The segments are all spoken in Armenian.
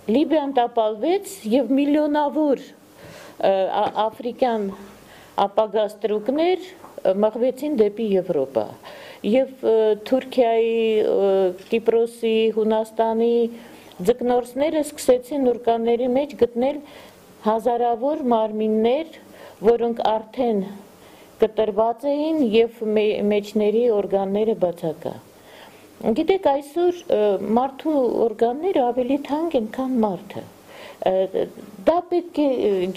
Լիբիան տապալվեց եւ միլիոնավոր աֆրիկյան ապագա ստրուկներ մղվեցին դեպի Եվրոպա եւ Թուրքիայի, Կիպրոսի, Հունաստանի ձկնորսները սկսեցին ուրկանների մեջ գտնել հազարավոր մարմիններ, որոնք արդեն կտրված էին եւ մեջների օրգանները բացակա։ Գիտեք, այսօր մարդու օրգանները ավելի թանկ են, քան մարդը։ Դա պետք է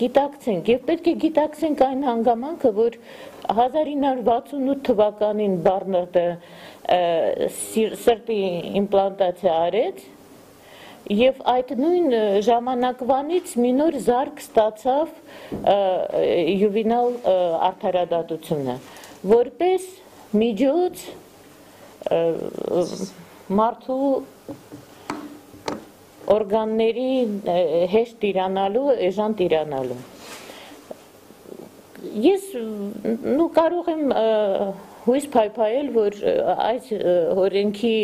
գիտակցենք եւ պետք է գիտակցենք այն հանգամանքը, որ 1968 թվականին Բարնարդը սրտի իմպլանտացիա արեց եւ այդ նույն ժամանակվանից մի նոր զարգ ստացավ յուվենալ արդարադատությունը, որպես միջոց մարդու օրգանների հեշտ տիրանալու, էժան տիրանալու։ Ես կարող եմ հույս փայփայել, որ այս օրենքի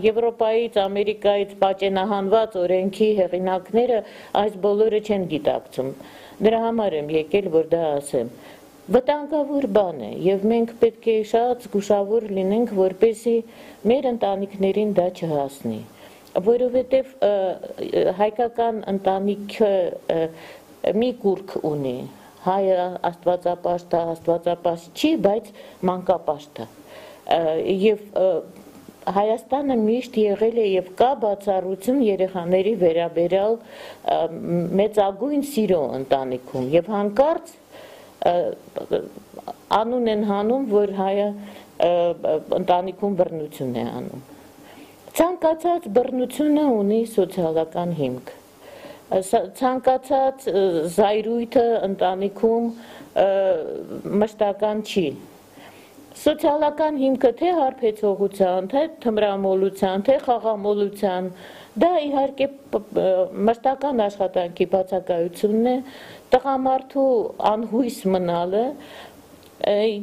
Եվրոպայից, Ամերիկայից պատճենահանված օրենքի հեղինակները այս բոլորը չեն գիտակցում։ Դրա համար եմ եկել, որ դա ասեմ։ Վտանգավոր բան է, եւ մենք պետք է շատ զգուշավոր լինենք, որպեսզի մեր ընտանիքներին դա չհասնի, որովհետեւ հայկական ընտանիքը մի կուրք ունի, հայը աստվածապաշտ է, աստվածապաշտ չի, բայց մանկապաշտ է, եւ Հայաստանը միշտ եղել է եւ կա բացառություն երեխաների վերաբերյալ մեծագույն սիրո ընտանիքում եւ հանկարծ անուն են հանում, որ հայը ընտանիքում բռնություն է անում։ Ցանկացած բռնությունը ունի սոցիալական հիմք։ Ցանկացած զայրույթը ընտանիքում մշտական չի։ Սոցիալական հիմքը թե հարբեցողության, թե թմրամոլության, թե խաղամոլության, դա իհարկե մշտական աշխատանքի բացակայությունն է, տղամարդու անհույս մնալը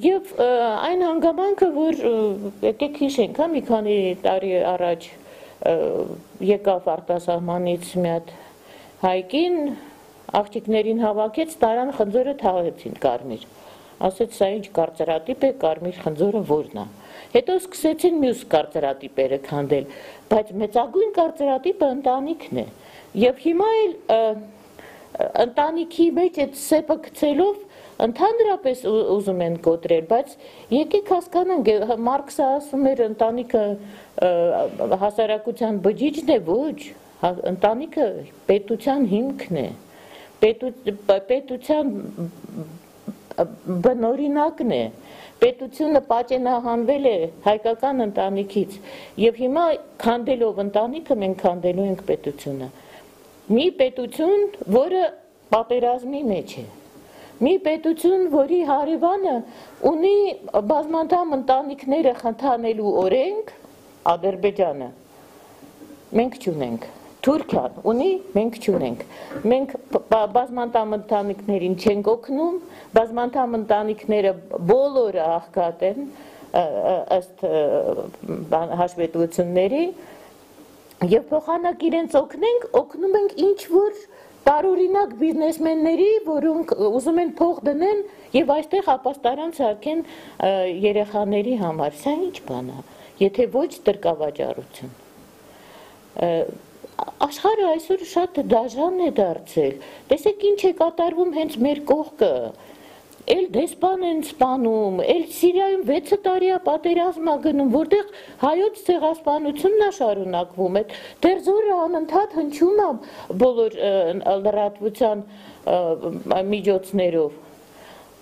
եւ այն հանգամանքը, որ եկեք հիշենք, մի քանի տարի առաջ եկավ արտասահմանից մի հատ հայկին, աղջիկներին հավաքեց, տարան խնձորը թաղեցին կարմիր։ Ասեց, սա ինչ կարծրատիպ է, կարմիր խնձորը որն է։ Հետո սկսեցին մյուս կարծրատիպերը քանդել, բայց մեծագույն կարծրատիպը ընտանիքն է։ Եվ հիմա էլ ընտանիքի մեջ այդ սեպը գցելով ընդհանրապես ուզում են կոտրել, բայց եկեք հասկանանք, Մարքսը ասում էր ընտանիքը հասարակության բջիջն է, ոչ, ընտանիքը պետության հիմքն է, պետության բնօրինակն է, պետությունը պատճենահանվել է հայկական ընտանիքից եւ հիմա քանդելով ընտանիքը մենք քանդելու ենք պետությունը։ Մի պետություն, որը պատերազմի մեջ է, մի պետություն, որի հարևանը ունի բազմանդամ ընտանիքները խթանելու օրենք, Ադրբեջանը, մենք չունենք, Թուրքիան ունի, մենք չունենք, մենք բազմանդամ ընտանիքներին չենք օգնում, բազմանդամ ընտանիքները բոլորը աղքատ են ըստ հաշվետվությունների եւ փոխանակ իրենց օգնում ենք ինչ որ տարօրինակ բիզնեսմենների, որոնք ուզում են փող դնեն եւ այստեղ ապաստարան սարքեն երեխաների համար։ Սա ինչ բան է, եթե ոչ տրկավաճառություն։ Աշխարհը այսօր շատ դաժան է դարձել։ Տեսեք ինչ է կատարվում հենց մեր կողքը։ Էլ դեսպան են սպանում, էլ Սիրիայում 6 տարի է պատերազմ է գնում, որտեղ հայոց ցեղասպանությունն է շարունակվում, այդ դերձորը անընդհատ հնչում է բոլոր լրատվության միջոցներով։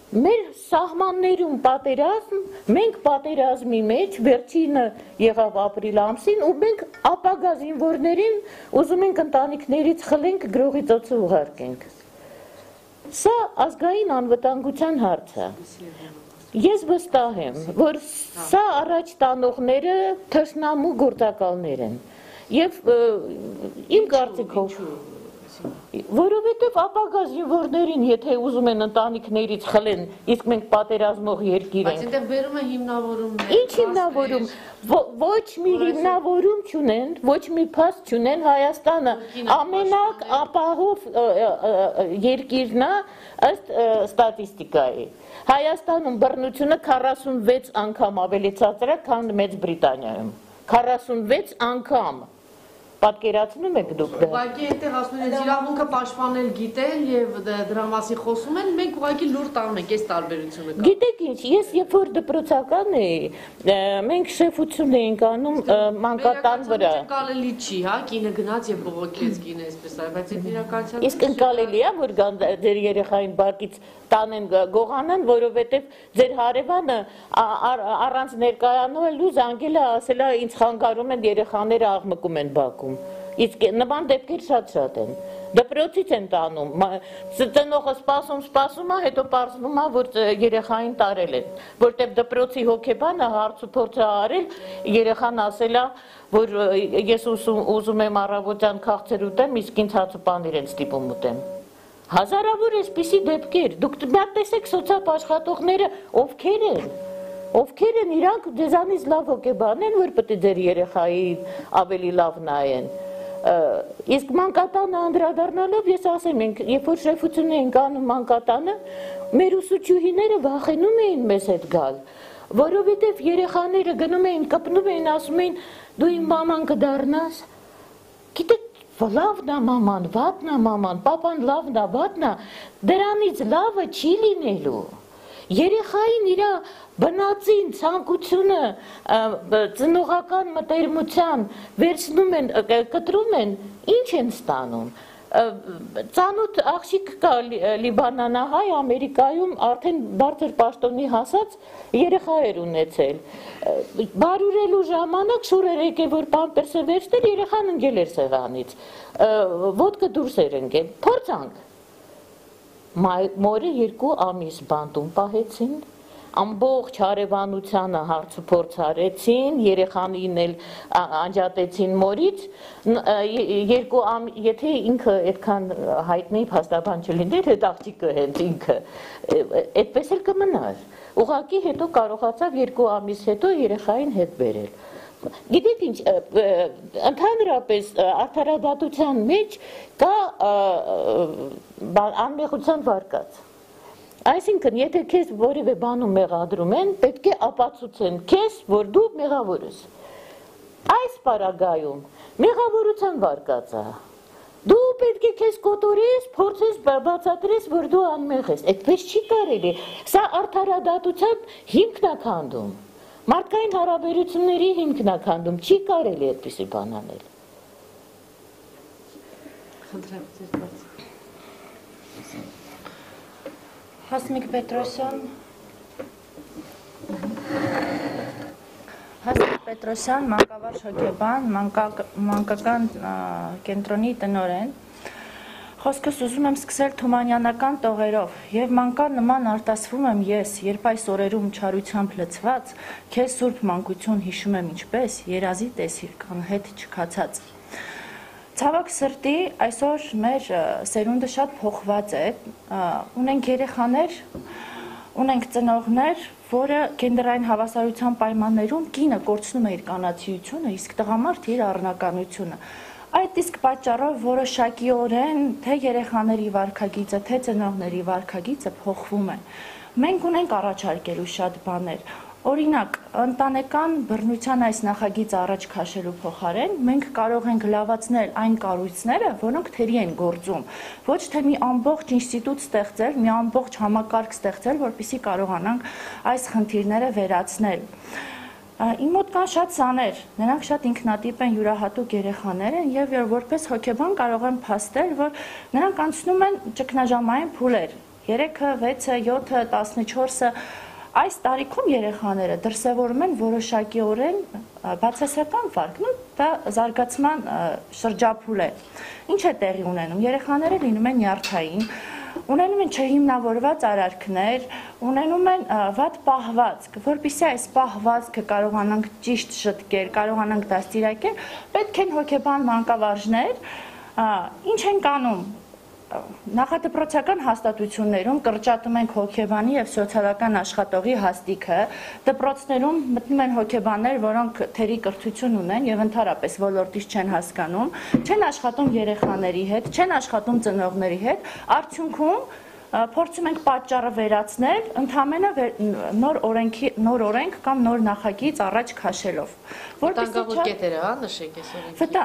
Մեր սահմաններում պատերազմ, մենք պատերազմի մեջ, վերջինը եղավ ապրիլ ամսին, ու մենք ապագա զինվորներին ուզում ենք ընտանիքներից խլենք, գրողի ծոցը ուղարկենք։ Սա ազգային անվտանգության հարց է։ Ես վստահ եմ, որ սա առաջ տանողները թշնամու գործակալներ են։ Եվ իմ կարծիքով Որովհետև ապագա զինվորներին, եթե ուզում են ընտանիքներից խլեն, իսկ մենք պատերազմող երկիր ենք։ Բայց այնտեղ վերում է հիմնավորումներ։ Ինչ հիմնավորում։ Ոչ մի հիմնավորում չունեն, ոչ մի փաստ չունեն, Հայաստանը ամենակ ապահով երկիրն է ըստ ստատիստիկայի։ Հայաստանում բռնությունը 46 անգամ ավելի ցածր է, քան Մեծ Բրիտանիայում։ 46 անգամ։ Պատկերացնում եք դուք դա։ Ուղղակի այնտեղ ասում են իրավունքը պաշտպանել գիտեն եւ դրա մասին խոսում են, մենք ուղղակի լուր տանում ենք, այս տարբերությունը կա։ Գիտեք ինչ, ես երբ որ դպրոցական էի, մենք շեֆություն էինք անում մանկատան վրա։ Ընկալելի չի, հա, կինը գնաց եւ բողոքեց կինը, այսպես այ, բայց այդ իրականության։ Իսկ ընկալելի է, որ ձեր երեխային բակից տանեն գողանան, որովհետև ձեր հարևանը առանց ներկայանալու զանգել է, ասել է ինձ խանգարում են երեխաները աղմկում են բակում։ Իսկ նման դեպքեր շատ են։ Դպրոցից են տանում, ծնողը սպասում է, հետո պարզվում է, որ երեխային տարել են, որտեղ դպրոցի հոգեբանը հարց ու փորձ է արել, երեխան ասել է, որ ես ուզում եմ առավոտյան քաղցր ուտեմ, իսկ ինձ հաց ու պանիր են ստիպում ուտեմ։ Հազարավոր էսպիսի դեպքեր, դուք տեսեք սոցիալ աշխատողները ովքեր են իրանք ձեզանից լավ հոգեբան են, որ պետք է ձեր երեխայի ավելի լավ նայեն։ Իսկ մանկատանը անդրադառնալով ես ասեմ, երբ որ շեֆություն էինք անում մանկատանը, մեր ուսուցչուհիները վախենում էին մեզ հետ գալ, որովհետև երեխաները գնում էին, կպնում էին, ասում էին, դու իմ մաման կդառնաս, գիտեք, լավն է մաման, վատն է մաման, պապան լավն է, վատն է, դրանից լավը չի լինելու։ Երեխային իր բնածին ցանկությունը ծնողական մտերմության վերցնում են, կտրում են, ինչ են ստանում։ Ծանոթ աղջիկ կա լիբանանահայ Ամերիկայում արդեն բարձր պաշտոնի հասած երեխա էր ունեցել։ Բարուրելու ժամանակ շուրեր եկել, որ պամպերսը վերցնել, երեխան ընկել էր սեղանից։ Ոտքը դուրս էր ընկել։ Փորձանք։ Մորը 2 ամիս բանտում պահեցին, ամբողջ հարևանությանը հարց ու փորձ արեցին, երեխանին էլ անջատեցին մորից, եթե ինքը այդքան հայտնի փաստաբան չլիներ, այդ աղջիկը հենց ինքը, այդպես էլ կմնար։ Ուղղակի հետո կարողացավ 2 ամիս հետո երեխային հետ բերել։ Գիտեք ինչ, ընդհանրապես արդարադատության մեջ կա անմեղության վարկած։ Այսինքն, եթե քեզ որևէ բանում մեղադրում են, պետք է ապացուցեն քեզ, որ դու մեղավոր ես։ Այս պարագայում մեղավորության վարկած է։ Դու պետք է քեզ կոտորես, փորձես բացատրես, որ դու անմեղ ես։ Այդպես չի կարելի։ Սա արդարադատության հիմքն է քանդում։ Մարդկային հարաբերությունների հիմքն է քանդում, չի կարելի այդպիսի բան անել։ Հասմիկ Պետրոսյան, մանկավարժ հոգեբան, մանկական կենտրոնի տնօրեն։ Խոսքս ուզում եմ սկսել թումանյանական տողերով և մանկան նման արտասվում եմ ես, երբ այս օրերում չարությամբ լցված, քեզ սուրբ մանկություն հիշում եմ ինչպես, երազի տեսիր կան հետ չքացած։ Ցավոք սրտի, այսօր մեր սերունդը շատ փոխված է, ունենք երեխաներ, ունենք ծնողներ, որը գենդերային հավասարության պայմաններում կինը կորցնում է իր կանացիությունը, իսկ տղամարդը իր առնականությունը։ Այդ իսկ պատճառով որոշակիորեն թե երեխաների վարքագիծը, թե ծնողների վարքագիծը փոխվում է։ Մենք ունենք առաջարկելու շատ բաներ։ Օրինակ, ընտանեկան բռնության այս նախագիծը առաջ քաշելու փոխարեն մենք կարող ենք լավացնել այն կառույցները, որոնք թերի են գործում, ոչ թե մի ամբողջ ինստիտուտ ստեղծել, մի ամբողջ համակարգ ստեղծել, որպեսզի կարողանանք այս խնդիրները վերացնել։ Իմ մոտ կան շատ սաներ, նրանք շատ ինքնատիպ են, յուրահատուկ երեխաներ են և որպես հոգեբան կարող եմ փաստել, որ նրանք անցնում են ճգնաժամային փուլեր, 3-ը, 6-ը, 7-ը, 14-ը, այս տարիքում երեխաները դրսևորում են որոշակիորեն բացասական վարք, դա զարգացման շրջափուլ է։ Ինչ է տեղի ունենում, երեխաները լինում են նյարդային, ունենում են չհիմնավորված արարքներ, ունենում են վատ պահվածք, որպեսզի այս պահվածքը կարողանանք ճիշտ շտկել, կարողանանք դաստիարակել, պետք են հոգեբան մանկավարժներ, ինչ են անում, Նախադպրոցական հաստատություններում կրճատում ենք հոգեբանի եւ սոցիալական աշխատողի հաստիքը, դպրոցներում մտնում են հոգեբաններ, որոնք թերի կրթություն ունեն եւ ընդհանրապես ոլորտից չեն հասկանում, չեն աշխատում երեխաների հետ, չեն աշխատում ծնողների հետ, արդյունքում փորձում ենք պատճառը վերացնել, ընդհանրապես նոր օրենք կամ նոր նախագիծ առաջ քաշելով։ Վտանգավոր կետերը, հա, նշեք այս օրենքի։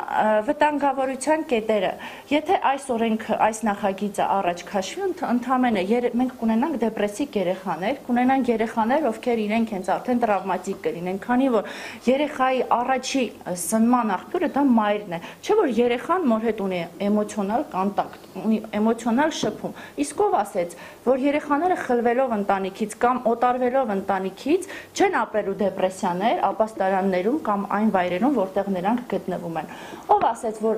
Վտանգավորության կետերը։ Եթե այս օրենքը, այս նախագիծը առաջ քաշվի, ընդհանրապես մենք կունենանք դեպրեսիկ երեխաներ, կունենանք երեխաներ, ովքեր իրենք հենց արդեն տրավմատիկ կլինեն, քանի որ երեխայի առաջի սնման աղբյուրը դա մայրն է։ Չէ՞ որ երեխան մոր հետ ունի էմոցիոնալ կոնտակտ, ունի էմոցիոնալ շփում։ Իսկ ով ասեց, որ երեխաները խլվելով ընտանիքից կամ օտարվելով ընտանիքից չեն ապրելու դեպրեսիաներ ապաստարաններում կամ այն վայրերում, որտեղ նրանք գտնվում են։ Ով ասեց, որ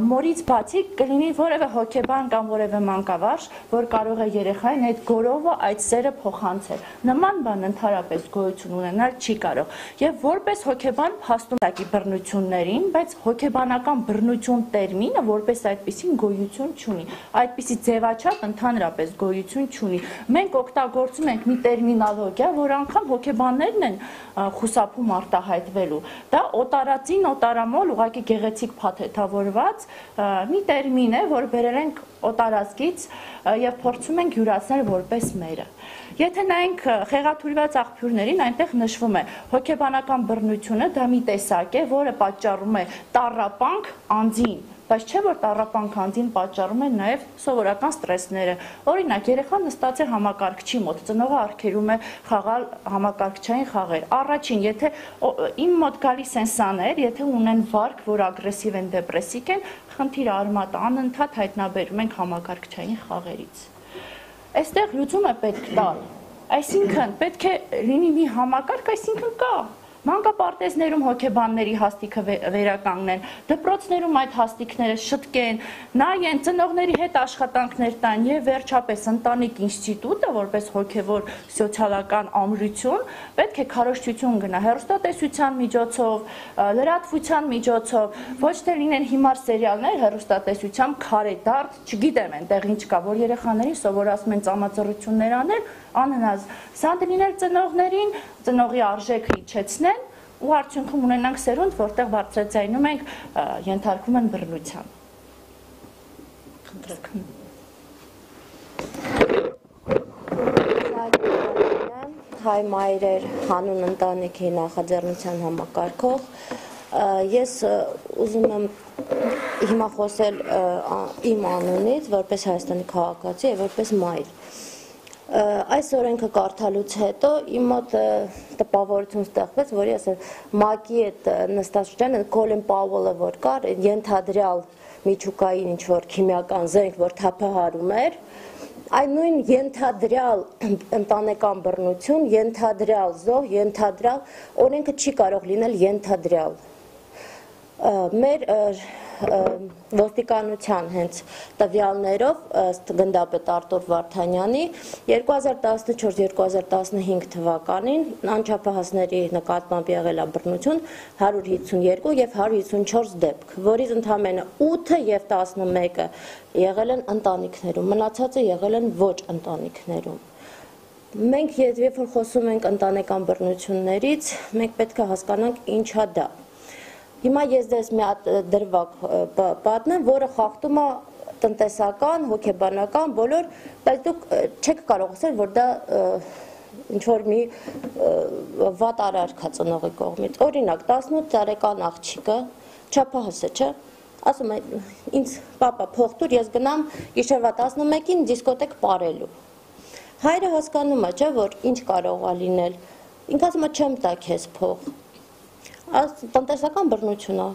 մորից բացի կլինի որևէ հոգեբան կամ որևէ մանկավարժ, որ կարող է երեխային այդ գորովը, այդ սերը փոխանցել։ Նման բան ընդհանրապես գոյություն ունենալ չի կարող։ Եվ որպես հոգեբան փաստում ակի բռնություններին, բայց հոգեբանական բռնություն տերմինը որպես այդպիսին գոյություն չունի։ Այդպիսի ձևաչափ ընդհանրապես գոյություն չունի։ Մենք օգտագործում ենք մի տերմինոլոգիա, որ անգամ հոգեբաններն են խուսափում արտահայտվելու։ Դա օտարածին, օտարամոլ, ուղղակի գեղեցիկ փաթեթավորված մի տերմին է, որ բերել ենք օտարազգից եւ փորձում ենք յուրացնել որպես մերը։ Եթե նայենք խեղաթյուրված աղբյուրներին, այնտեղ նշվում է հոգեբանական բռնությունը, դա մի տեսակ է, որը պատճառում է տառապանք անձին, բայց չէ որ տառապանք անձին պատճառում են նաև սովորական ստրեսները։ Օրինակ, երեխան նստած է համակարգչի մոտ, ծնողը արգելում է խաղալ համակարգչային խաղեր։ Առաջին, եթե իմ մոտ գալիս են սաներ, եթե ունեն վարք, որ ագրեսիվ են, դեպրեսիկ են, խնդիր արմատ անընդհատ հայտնաբերում ենք համակարգչային խաղերից։ Այստեղ լուծումը պետք տալ, այսինքն պետք է լինի մի համակարգ, այսինքն կա։ Մանկապարտեզներում հոգեբանների հաստիքը վերականգնեն, դպրոցներում այդ հաստիքները շտկեն, նայեն, ծնողների հետ աշխատանքներ տան եւ վերջապես ընտանիք ինստիտուտը որպես հոգեվոր սոցիալական ամրություն պետք է քարոզչություն գնա հեռուստատեսության միջոցով, լրատվության միջոցով, ոչ թե լինեն հիմար սերիալներ հեռուստատեսությամբ քարեդարդ, չգիտեմ այնտեղ ինչ կա, որ երեխաներին սովորացում են ծամածռություններ անել, անհնազ, սա դիներ ծնողներին, ծնողի արժեքը իջեցնեն ու արդյունքում ունենանք սերունդ, որտեղ բարձրաձայնում ենք ենթարկվում են բռնության։ Հայ մայրեր հանուն ընտանիքի նախաձեռնության համակարգող, ես ուզում եմ հիմա խոսել իմ անունից, որպես Հայաստանի քաղաքացի եւ որպես մայր։ Այս օրենքը կարդալուց հետո իմ մոտ տպավորություն ստեղծվեց, որ ես ՄԱԿ-ի այդ նստաշրջանը Կոլին Պաուելը որ կար, ենթադրյալ միջուկային ինչ-որ քիմիական զենք, որ թափահարում էր, այն նույն ենթադրյալ ընտանեկան բռնություն, ենթադրյալ զոհ, ենթադրյալ օրենքը չի կարող լինել ենթադրյալ։ Մեր ոստիկանության հենց տվյալներով ըստ գնդապետ Արտուր Վարդանյանի 2014-2015 թվականին անչափահասների նկատմամբ եղել է բռնություն 152 եւ 154 դեպք, որից ընդամենը 8-ը եւ 11-ը եղել են ընտանիքներում, մնացածը եղել են ոչ ընտանիքներում։ Մենք երբ որ խոսում ենք ընտանեկան բռնություններից, մենք պետք է հասկանանք ինչա դա։ Հիմա ես դες մի հատ դրվագ պատմեմ, որը խախտում է տնտեսական, հոգեբանական բոլոր, բայց դուք չեք կարող ասել, որ դա ինչ-որ մի վատ արարք է ծնողի կողմից։ Օրինակ, 18 տարեկան աղջիկը չափահաս է, չէ՞։ Ասում է, ինձ պապա փող տուր, ես գնամ գիշերվա 11-ին դիսկոտեկ պարելու։ Հայրը հասկանում է, չէ՞, որ ինչ կարող է լինել։ Ինքը ասում է, չեմ տա քեզ փող։ Տնտեսական բռնություն է,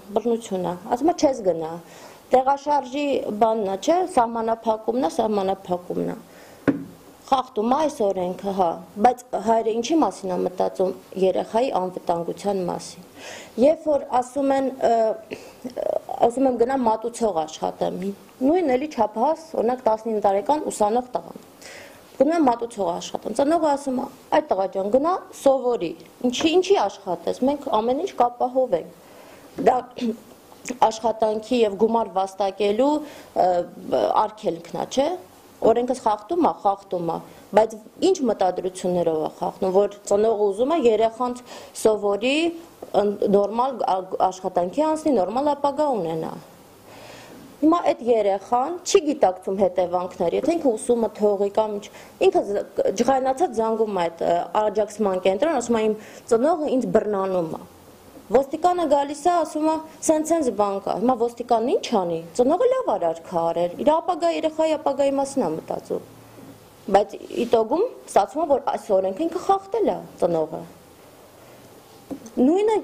ասում է չես գնա, տեղաշարժի բանն է, չէ, սահմանափակումն է, խախտում է այս օրենքը, հա, բայց հայրը ինչի մասին է մտածում, երեխայի անվտանգության մասին։ Երբ որ ասում եմ գնամ մատուցող աշխատեմ, նույն էլի չափահաս, օրինակ 19 տարեկան ուսանող տղան։ Գնում եմ մատուցող աշխատեմ, ծնողը ասում է, այդ տղա ջան, գնա սովորի, ինչի աշխատես, մենք ամեն ինչ կապահովենք։ Դա աշխատանքի եւ գումար վաստակելու արգելքն է, չէ՞։ Օրենքս խախտում է, բայց ինչ մտադրություններով է խախտում, որ ծնողը ուզում է երեխան սովորի, նորմալ աշխատանքի անցնի, նորմալ ապագա ունենա։ Հիմա այդ երեխան չի գիտակցում հետևանքներ, եթե ինքը ուսումը թողի կամ ինչ, ինքը ջղայնացած զանգում է այդ աջակցման կենտրոն, ասում է իմ ծնողը ինձ բռնանում է։ Ոստիկանը գալիս է, ասում է, սենց բան կա։ Հիմա ոստիկանն ինչ անի։ Ծնողը լավ արարք է արել, իր ապագա երեխայի ապագայի մասին է մտածում։ Բայց իտոգում ստացվում է, որ այս օրենքը ինքը խախտել է ծնողը։ Նույնը,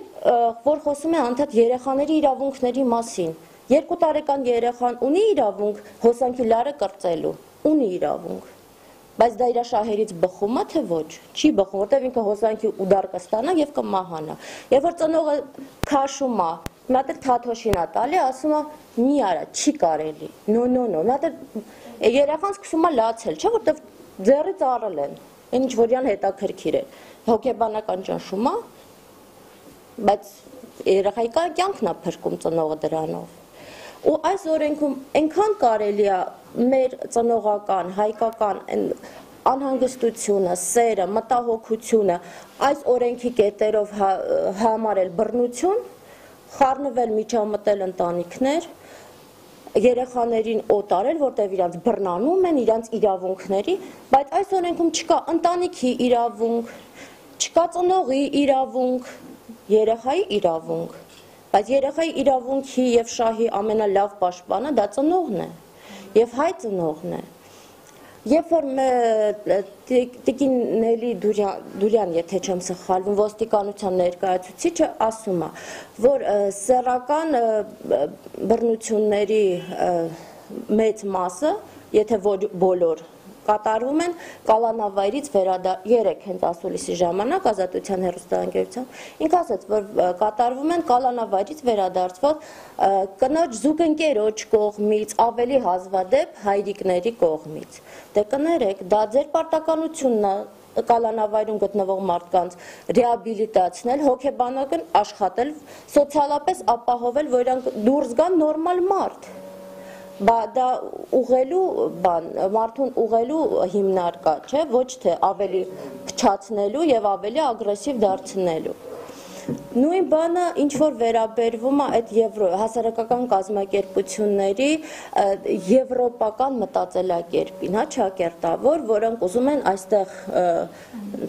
որ խոսում է անդադ երեխաների իրավունքների մասին։ 2 տարեկան երեխան ունի իրավունք հոսանքի լարը կրծելու, ունի իրավունք։ Բայց դա իր շահերից բխում է, թե ոչ, չի բխում, որտեղ ինքը հոսանքի ուդար կստանա եւ կմահանա։ Երբ որ ծնողը քաշում է, մի հատ թաթոշին է տալի, ասում է՝ մի արա, չի կարելի։ No, մի հատ երեխան սկսում է լացել, չէ՞, որտեղ ձեռից առել են։ Այն ինչ որյան հետաքրքիր է։ Հոգեբանական ճնշում է, բայց երեխայի կյանքն է փրկում ծնողը դրանով։ Ու այս օրենքում այնքան կարելի է մեր ծնողական, հայկական անհանգստությունը, սերը, մտահոգությունը այս օրենքի կետերով համարել բռնություն, խառնվել միջամտել ընտանիքներ, երեխաներին օտարել, որտեղ իրանց բռնանում են, իրանց իրավունքների, բայց այս օրենքում չկա ընտանիքի իրավունք, չկա ծնողի իրավունք, երեխայի իրավունք, բայց երեխայի իրավունքի եւ շահի ամենալավ պաշտպանը դա ծնողն է եւ հայ ծնողն է։ Երբ որ տիկին Նելի Դուրյան, եթե չեմ սխալվում, ոստիկանության ներկայացուցիչը ասում է, որ սեռական բռնությունների մեծ մասը, եթե ոչ բոլոր, կատարվում են կալանավայրից երեք հենց ասուլիսի ժամանակ ազատության հեռուստաընկերությամբ, ինքը ասաց, որ կատարվում են կալանավայրից վերադարձված կնոջ զուգընկերոջ կողմից, ավելի հազվադեպ հայրիկների կողմից։ Դե կներեք, դա ձեր պարտականությունն է կալանավայրում գտնվող մարդկանց ռեաբիլիտացնել, հոգեբանական աշխատել, սոցիալապես ապահովել, որ իրանք դուրս գան նորմալ մարդ։ Դա ուղղելու բան, մարդուն ուղղելու հիմնարկա, չէ, ոչ թե ավելի փչացնելու եւ ավելի ագրեսիվ դարձնելու։ Նույն բանը ինչ որ վերաբերվում է այդ հասարակական կազմակերպությունների եվրոպական մտածելակերպին, հա, ճակերտավոր, որոնք ուզում են այստեղ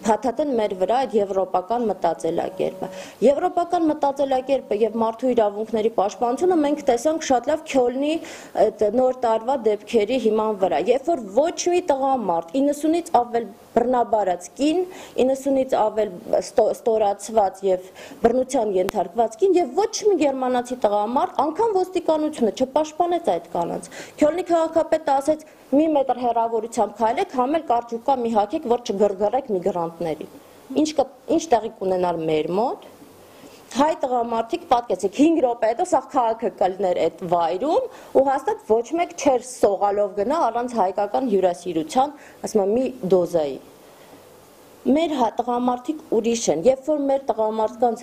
փաթաթեն մեր վրա այդ եվրոպական մտածելակերպը։ Եվրոպական մտածելակերպը եւ մարդու իրավունքների պաշտպանությունը մենք տեսանք շատ լավ Քյոլնի այդ նոր տարվա դեպքերի հիման վրա, երբ որ ոչ մի տղամարդ 90-ից ավել բռնաբարած կին, 90-ից ավել ստորացված եւ բռնության ենթարկված կին եւ ոչ մի գերմանացի տղամարդ անգամ ոստիկանությունը չպաշտպանեց այդ կանանց։ Քյոլնի քաղաքապետը ասեց՝ մի մետր հեռավորությամբ քայլեք, համել կարճուկա մի հագեք, որ չգրգռեք միգրանտներին։ Ինչ տեղի կունենար մեր մոտ։ Հայ տղամարդիկ պատկեցեք 5 րոպե հետո սա քաղաքը կլներ այդ վայրում ու հաստատ ոչ մեկ չէր սողալով գնա առանց հայկական հյուրասիրության, ասում եմ, մի դոզայի։ Մեր տղամարդիկ ուրիշ են, երբ որ մեր տղամարդկանց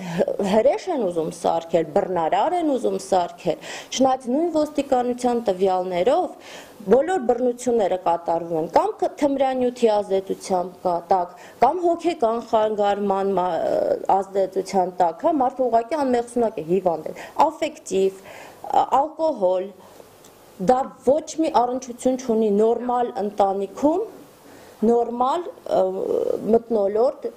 հրեշ են ուզում սարքել, բռնարար են ուզում սարքել, չնայած նույն ոստիկանության տվյալներով բոլոր բռնությունները կատարվում են կամ թմրանյութի ազդեցությամբ տակ, կամ հոգեկան խանգարման ազդեցության տակ, հա, մարդը ուղղակի անմեղսունակ է, հիվանդ է, աֆեկտիվ, ալկոհոլ, դա ոչ մի առնչություն չունի նորմալ ընտանիքում, նորմալ մթնոլորտ,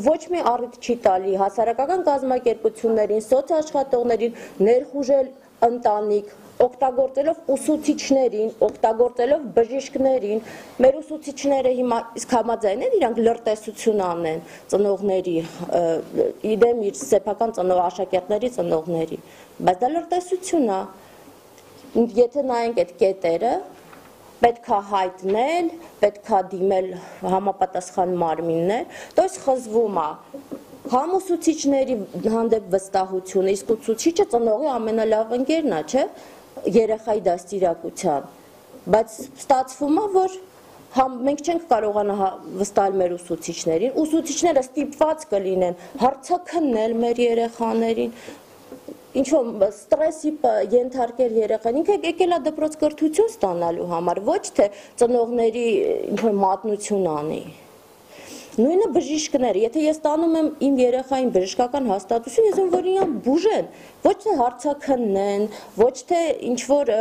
ոչ մի առիթ չի տալի հասարակական կազմակերպություններին, սոցաշխատողներին ներխուժել ընտանիք, օգտագործելով ուսուցիչներին, օգտագործելով բժիշկներին, մեր ուսուցիչները հիմա իսկ համաձայն են իրանք լրտեսություն անեն ծնողների, իդեմ իր սեփական աշակերտների ծնողների, բայց դա լրտեսություն է, եթե նայենք այդ կետերը, պետք է հայտնել, պետք է դիմել համապատասխան մարմիններ, դոս խզվում է համ ուսուցիչների հանդեպ վստահությունը, իսկ ուսուցիչը ծնողի ամենալավ ընկերն է, չէ, երեխայի դաստիարակության, բայց ստացվում է, որ մենք չենք կարողանա վստահել մեր ուսուցիչներին, ուսուցիչները ստիպված կլինեն հարցաքննել մեր երեխաներին, ինչ-որ ստրեսի ենթարկել երեխան, ինքը եկել է դպրոց կրթություն ստանալու համար, ոչ թե ծնողների ինչ-որ մատնություն անի։ Նույնը բժիշկները, եթե ես տանում եմ իմ երեխային բժշկական հաստատություն, ես որ իրան բուժեն, ոչ թե հարցաքննեն, ոչ թե ինչ-որ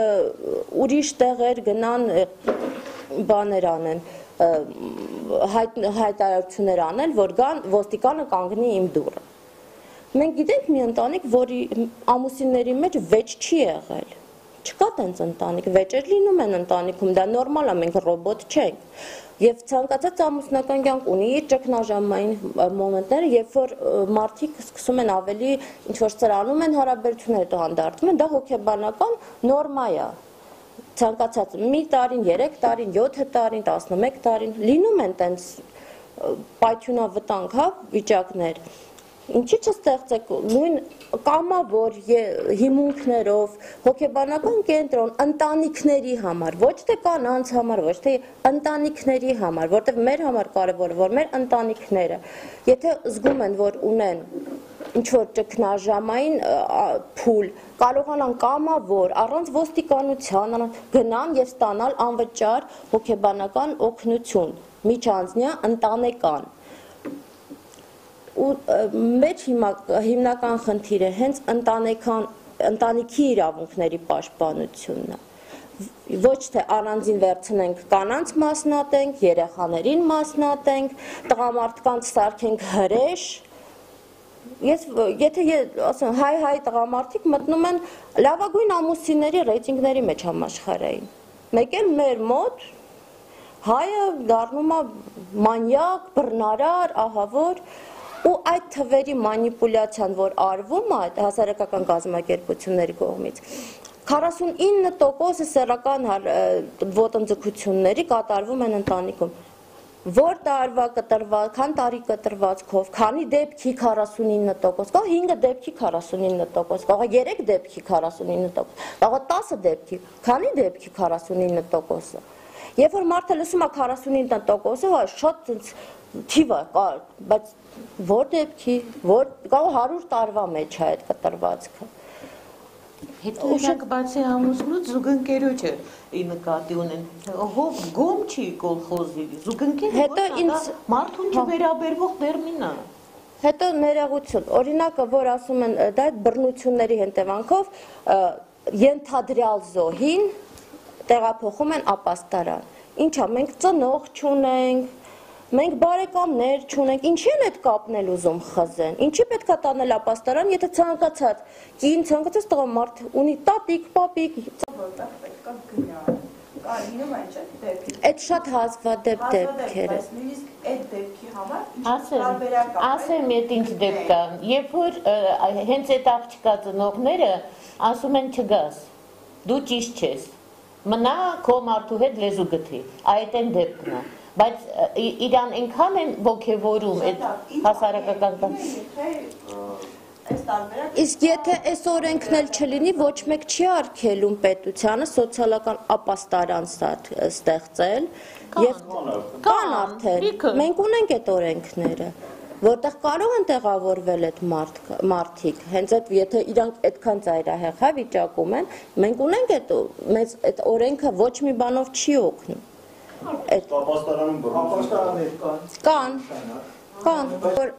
ուրիշ տեղեր գնան բաներ անեն, հայտարարություններ անել, որ ոստիկանը կանգնի իմ դուռը։ Մենք գիտենք մի ընտանիք, որի ամուսինների մեջ վեճ չի եղել։ Չկա տենց ընտանիք, վեճեր լինում են ընտանիքում, դա նորմալ է, մենք ռոբոտ չենք։ Եվ ցանկացած ամուսնական կյանք ունի իր ճգնաժամային մոմենտները, երբ որ մարդիկ սկսում են ավելի ինչ-որ սրանում են հարաբերությունները տղանդարտում են, դա հոգեբանական նորմա է։ Ցանկացած մի տարին, 3 տարին, 7 տարին, 11 տարին լինում են տենց պայթյունավտանգ, հա, վիճակներ։ Ինչի՞ չստեղծեք նույն կամավոր հիմունքներով հոգեբանական կենտրոն ընտանիքների համար, ոչ թե կանանց համար, ոչ թե ընտանիքների համար, որտեղ մեր համար կարևորը, որ մեր ընտանիքները, եթե զգում են, որ ունեն ինչ-որ ճգնաժամային փուլ, կարողանան կամավոր, առանց ոստիկանության գնան եւ ստանալ անվճար հոգեբանական օգնություն, միջանձնյա ընտանեկան։ Ու մեր հիմնական խնդիրը հենց ընտանիքի իրավունքների պաշտպանությունն է։ Ոչ թե առանձին վերցնենք կանանց մասնատենք, երեխաներին մասնատենք, տղամարդկանց սարքենք հրեշ։ Եթե ասեմ հայ տղամարդիկ մտնում են լավագույն ամուսինների ռեյտինգների մեջ համաշխարհային։ Մեկ էլ մեր մոտ հայը դառնում է մանյակ, բռնարար, ահավոր։ Ու այդ թվերի մանիպուլյացիան, որ արվում է հասարակական կազմակերպությունների կողմից, 49% սեռական ոտնձգությունների կատարվում են ընտանիքում։ Որ տարվա կտրված, քան տարի կտրվածքով, քանի դեպքի 49%, կա 5 դեպքի 49%, կա 3 դեպքի 49%, կա 10 դեպքի, քանի դեպքի 49%-ը։ Երբ որ մարդը լսում է 49%-ը, շատ թիվ է, բայց որ դեպքի, կարող 100 տարվա մեջ է այդ կտրվածքը։ Հետո իրանք բացի ամուսնուց զուգընկերոջը նկատի ունեն, հով գոմ չի կոլխոզի, զուգընկերը մարդուն չվերաբերվող տերմին է։ Հետո ներողություն, օրինակը, որ ասում են, դա այդ բռնությունների հետևանքով ենթադրյալ զոհին տեղափոխում են ապաստարան։ Ինչա, մենք ծնող չունենք, մենք բարեկամներ չունենք, ինչի են այդ կապն էլ ուզում խզեն, ինչի պետք է տանել ապաստարան, եթե ցանկացած կին, ցանկացած տղամարդ ունի տատիկ, պապիկ, պետք է գնալ, կա լինում այն չէ դեպքի։ Այդ շատ հազվադեպ դեպքեր է։ Նույնիսկ այդ դեպքի համար ասեմ այդ ինչ դեպք կա, երբ որ հենց այդ աղջկա ծնողները ասում են չգաս, դու ճիշտ չես, մնա քո մարդու հետ լեզու գթի, այդ են դեպքն է, բայց իրան ինքան են ոգևորում այդ հասարակական Իսկ եթե այս օրենքն էլ չլինի, ոչ մեկ չի արգելում պետությանը սոցիալական ապաստարան ստեղծել եւ կան արդեն, մենք ունենք այդ օրենքները, որտեղ կարող են տեղավորվել այդ մարդիկ, հենց այդ եթե իրանք այդքան ծայրահեղ հա վիճակում են, մենք ունենք այդ օրենքը ոչ մի բանով չի օգնում։ Ապաստարանում բռնություններ կան, որ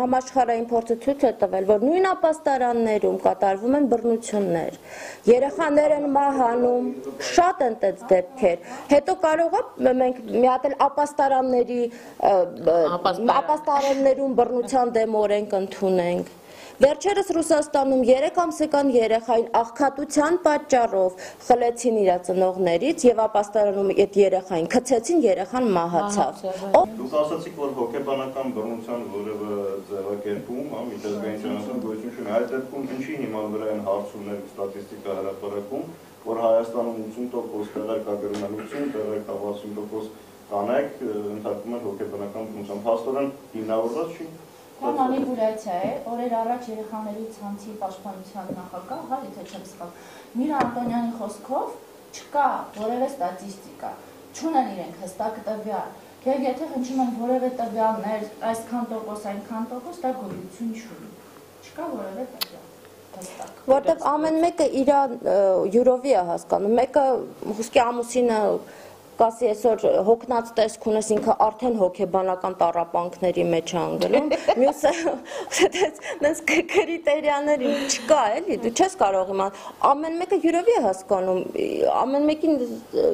համաշխարհային փորձը ցույց է տվել, որ նույն ապաստարաններում կատարվում են բռնություններ, երեխաներ են մահանում, շատ են այդ դեպքեր, հետո կարող է մենք մի հատ էլ ապաստարաններում բռնության դեմ օրենք ընդունենք։ Վերջերս Ռուսաստանում 3 ամսական երեխային աղքատության պատճառով խլեցին իր ծնողներից եւ ապաստարանում այդ երեխային գցեցին, երեխան մահացավ։ Դուք ասացիք, որ հոգեբանական բռնության որևէ ձևակերպում, միջազգային գոյություն չունի, այդ դեպքում ինչի հիման վրա են հարցումներ ստատիստիկա հրապարակում, որ Հայաստանում 80% տեղեր կա գրնալություն, տեղեր կա 60% կանայք ընդհանրում են հոգեբանական բռնությամբ, հաստատեն հիմնավորված չի։ Դա մանիպուլյացիա է, օրեր առաջ երեխաների ցանցի պաշտպանության նախագահ, հա, եթե չեմ սխալ, Միրա Անտոնյանի խոսքով չկա որևէ ստատիստիկա, չունեն իրենք հստակ տվյալ, եւ եթե հնչում են որևէ տվյալներ, այսքան տոկոս, այնքան տոկոս, դա գոյություն չունի, չկա որևէ տվյալ։ Որտեվ ամեն մեկը իր յուրովի է հասկանում, մեկը հուսքի ամուսինը կասի այսօր հոգնած տեսք ունես ինքը արդեն հոգեբանական տառապանքների մեջ է անգնում, մյուսը դες կրիտերիաներ չկա էլի, դու չես կարող իմանալ, ամեն մեկը յուրովի է հասկանում, ամեն մեկին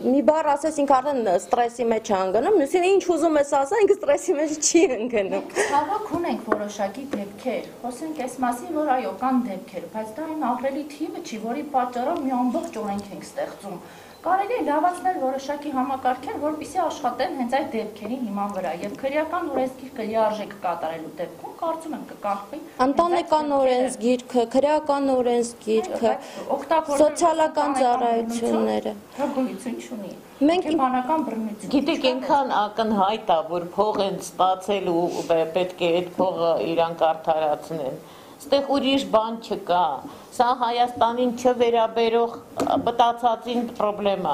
մի բառ ասես ինքը արդեն ստրեսի մեջ է անգնում, մյուսին ինչ ուզում ես ասա, ինքը ստրեսի մեջ չի ընկնում։ Ցավոք ունենք որոշակի դեպքեր, խոսենք այս մասին, որ այո կան դեպքեր, բայց դա այն ահռելի թիվը չի, որի պատճառով մի ամբողջ օրենք ենք ստեղծում։ Կարելի է լավացնել որոշակի համակարգեր, որպեսզի աշխատեն հենց այդ դեպքերի հիման վրա եւ քրեական օրենսգիրքը լիարժեք կատարելու դեպքում կարծում եմ կկախվի Ընտանեկան օրենսգիրքը, քրեական օրենսգիրքը, սոցիալական ծառայությունները գոյություն չունի։ Մենք բանական բռնություն։ Գիտեք, այնքան ակնհայտ է, որ փող են ստացել ու պետք է այդ փողը իրանք արդարացնեն։ Ստեղ ուրիշ բան չկա։ Սա Հայաստանին չվերաբերող բտացածին պրոբլեմա։